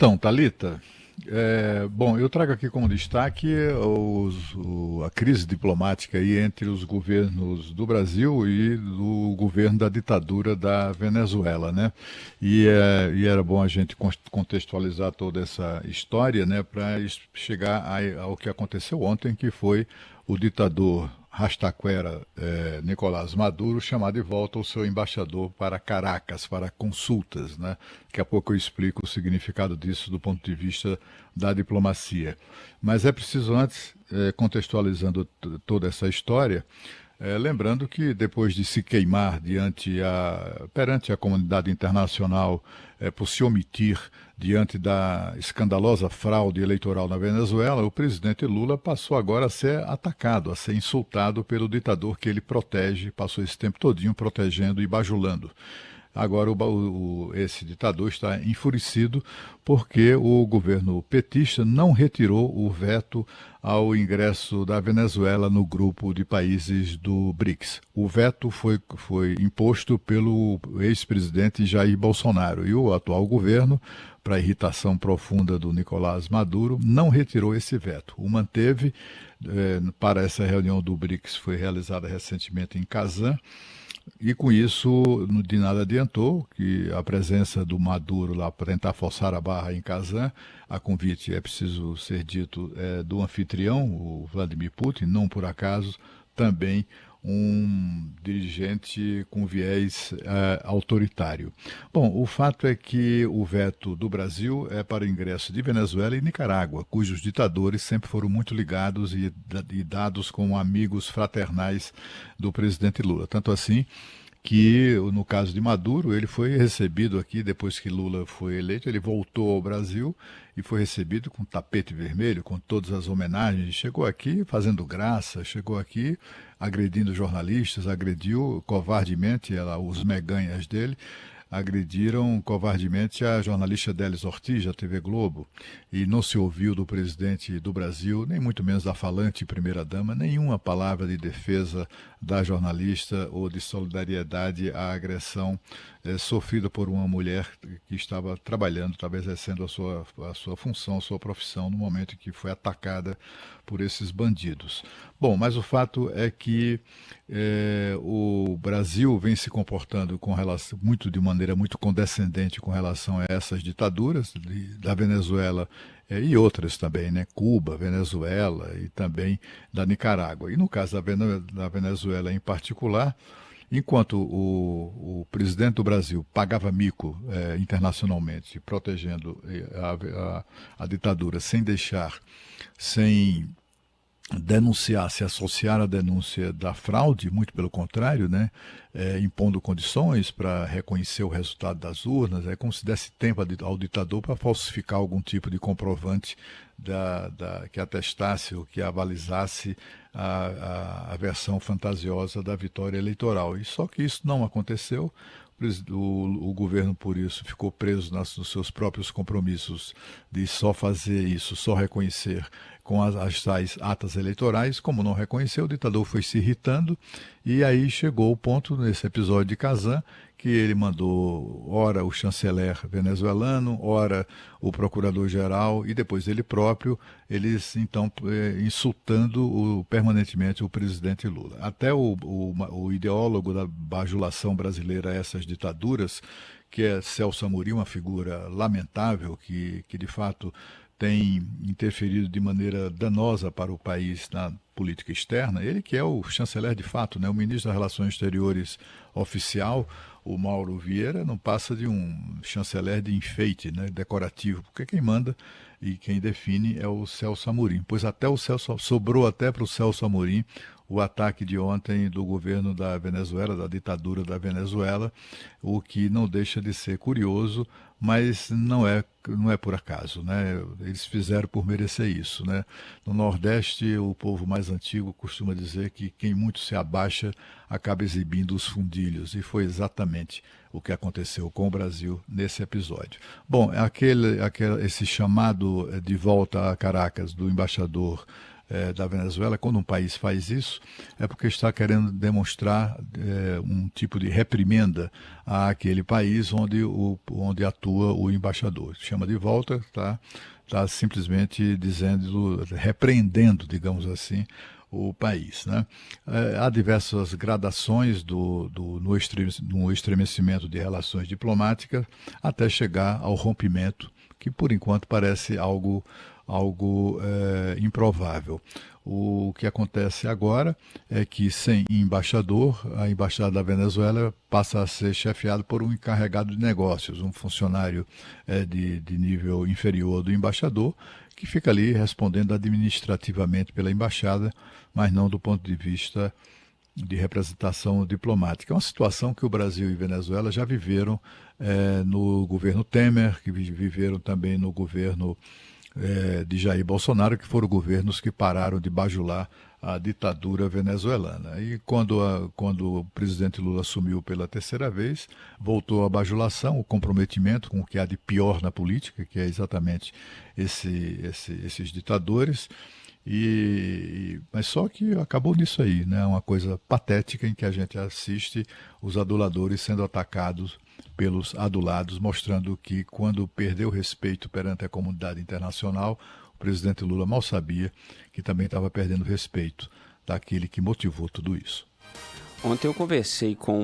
Então, Thalita, bom, eu trago aqui como destaque a crise diplomática aí entre os governos do Brasil e do governo da ditadura da Venezuela, né? E era bom a gente contextualizar toda essa história, né, para chegar ao que aconteceu ontem, que foi o ditador Rastaquera Nicolás Maduro chamar de volta o seu embaixador para Caracas, para consultas, né? Daqui a pouco eu explico o significado disso do ponto de vista da diplomacia. Mas é preciso antes, contextualizando toda essa história, lembrando que depois de se queimar perante a comunidade internacional por se omitir diante da escandalosa fraude eleitoral na Venezuela, o presidente Lula passou agora a ser atacado, a ser insultado pelo ditador que ele protege, passou esse tempo todinho protegendo e bajulando. Agora esse ditador está enfurecido porque o governo petista não retirou o veto ao ingresso da Venezuela no grupo de países do BRICS. O veto foi imposto pelo ex-presidente Jair Bolsonaro e o atual governo, para a irritação profunda do Nicolás Maduro, não retirou esse veto. O manteve para essa reunião do BRICS, foi realizada recentemente em Kazan. E com isso, de nada adiantou que a presença do Maduro lá para tentar forçar a barra em Kazan, a convite, é preciso ser dito, do anfitrião, o Vladimir Putin, não por acaso, também um dirigente com viés autoritário. Bom, o fato é que o veto do Brasil é para o ingresso de Venezuela e Nicarágua, cujos ditadores sempre foram muito ligados e dados como amigos fraternais do presidente Lula. Tanto assim que, no caso de Maduro, ele foi recebido aqui, depois que Lula foi eleito, ele voltou ao Brasil e foi recebido com tapete vermelho, com todas as homenagens. Chegou aqui fazendo graça, chegou aqui agredindo jornalistas, agrediu covardemente os meganhas dele, agrediram covardemente a jornalista Délis Ortiz, da TV Globo, e não se ouviu do presidente do Brasil, nem muito menos da falante primeira-dama, nenhuma palavra de defesa da jornalista ou de solidariedade à agressão sofrida por uma mulher que estava trabalhando, estava exercendo a sua função, a sua profissão, no momento em que foi atacada por esses bandidos. Bom, mas o fato é que o Brasil vem se comportando de maneira muito condescendente com relação a essas ditaduras da Venezuela e outras também, né? Cuba, Venezuela e também da Nicarágua. E no caso da Venezuela em particular, enquanto o presidente do Brasil pagava mico internacionalmente, protegendo a ditadura sem denunciar, se associar à denúncia da fraude, muito pelo contrário, né? Impondo condições para reconhecer o resultado das urnas, é como se desse tempo ao ditador para falsificar algum tipo de comprovante que atestasse ou que avalizasse a versão fantasiosa da vitória eleitoral. E só que isso não aconteceu. O governo, por isso, ficou preso nos seus próprios compromissos de só fazer isso, só reconhecer com as tais atas eleitorais. Como não reconheceu, o ditador foi se irritando e aí chegou o ponto, nesse episódio de Kazan, que ele mandou, ora o chanceler venezuelano, ora o procurador-geral e depois ele próprio, eles então insultando permanentemente o presidente Lula. Até o ideólogo da bajulação brasileira a essas ditaduras, que é Celso Amorim, uma figura lamentável que de fato tem interferido de maneira danosa para o país na política externa, ele que é o chanceler de fato, né, o ministro das Relações Exteriores oficial, o Mauro Vieira, não passa de um chanceler de enfeite, né, decorativo, porque quem manda e quem define é o Celso Amorim. Pois sobrou até para o Celso Amorim o ataque de ontem do governo da Venezuela, da ditadura da Venezuela, o que não deixa de ser curioso, mas não é por acaso, né? Eles fizeram por merecer isso, né? No Nordeste, o povo mais antigo costuma dizer que quem muito se abaixa acaba exibindo os fundilhos, e foi exatamente o que aconteceu com o Brasil nesse episódio. Bom, esse chamado de volta a Caracas do embaixador da Venezuela, quando um país faz isso, é porque está querendo demonstrar um tipo de reprimenda àquele país onde atua o embaixador. Chama de volta, tá simplesmente dizendo, repreendendo, digamos assim, o país, né? Há diversas gradações no estremecimento de relações diplomáticas até chegar ao rompimento, que por enquanto parece algo improvável. O que acontece agora é que, sem embaixador, a Embaixada da Venezuela passa a ser chefiada por um encarregado de negócios, um funcionário de nível inferior do embaixador, que fica ali respondendo administrativamente pela embaixada, mas não do ponto de vista de representação diplomática. É uma situação que o Brasil e Venezuela já viveram no governo Temer, que viveram também no governo de Jair Bolsonaro, que foram governos que pararam de bajular a ditadura venezuelana. E quando o presidente Lula assumiu pela terceira vez, voltou a bajulação, o comprometimento com o que há de pior na política, que é exatamente esses ditadores. Mas só que acabou nisso aí, né? Uma coisa patética em que a gente assiste os aduladores sendo atacados pelos adulados, mostrando que quando perdeu o respeito perante a comunidade internacional, o presidente Lula mal sabia que também estava perdendo o respeito daquele que motivou tudo isso. Ontem eu conversei com